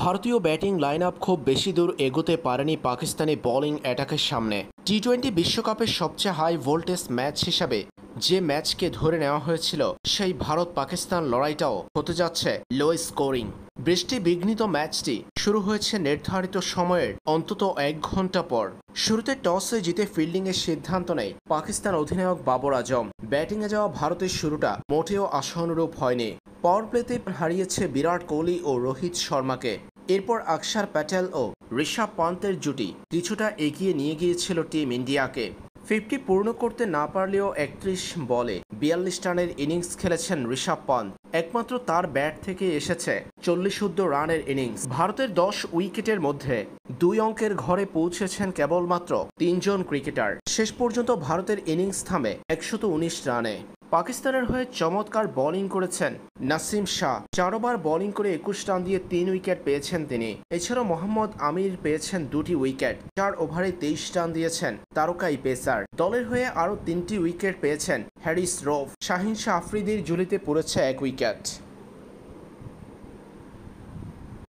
ভারতীয় batting line up খুব বেশি দূর এগোতে পারেনি পাকিস্তানি বোলিং অ্যাটাকের সামনে। টি-20 বিশ্বকাপের সবচেয়ে হাই ভোল্টেজ ম্যাচ হিসাবে যে ম্যাচকে ধরে নেওয়া হয়েছিল, সেই ভারত পাকিস্তান লড়াইটাও হতে যাচ্ছে লো স্কোরিং। বৃষ্টি বিঘ্নিত ম্যাচটি শুরু হয়েছে নির্ধারিত সময়ের অন্তত 1 ঘন্টা পর। শুরুতে টসে জিতে ফিল্ডিংয়ের সিদ্ধান্ত নেয় পাকিস্তান অধিনায়ক বাবর আজম। ব্যাটিংয়ে যাওয়া ভারতের শুরুটা মোটেও আশানুরূপ হয়নি। পাওয়ার প্লেতে হারিয়েছে বিরাট কোহলি ও রোহিত শর্মাকে। এরপর অক্ষর প্যাটেল ও ঋষভ পান্তের জুটি কিছুটা এগিয়ে নিয়ে গিয়েছিল টিম ইন্ডিয়াকে। 50 পূর্ণ করতে না পারলেও 31 বলে 42 রানের ইনিংস খেলেছেন ঋষভ পান্ত। একমাত্র তার ব্যাট থেকে এসেছে 40 রানের ইনিংস। ভারতের 10 উইকেটের মধ্যে 2 অঙ্কের ঘরে পৌঁছেছেন কেবলমাত্র 3 জন ক্রিকেটার। শেষ পর্যন্ত ভারতের ইনিংস থামে 119 রানে। পাকিস্তানের হয়ে চমৎকার বোলিং করেছেন নাসিম শাহ। 4 ওভার বোলিং করে 21 রান দিয়ে 3 উইকেট পেয়েছেন তিনি। এছাড়াও মোহাম্মদ আমির পেয়েছেন 2টি উইকেট। 4 ওভারে 23 রান দিয়েছেন তারকাই পেসার। দলের হয়ে আরও 3টি উইকেট পেয়েছেন হ্যারিস রফ। শাহিন শাহ আফ্রিদির ঝুলিতে পড়েছে 1 উইকেট।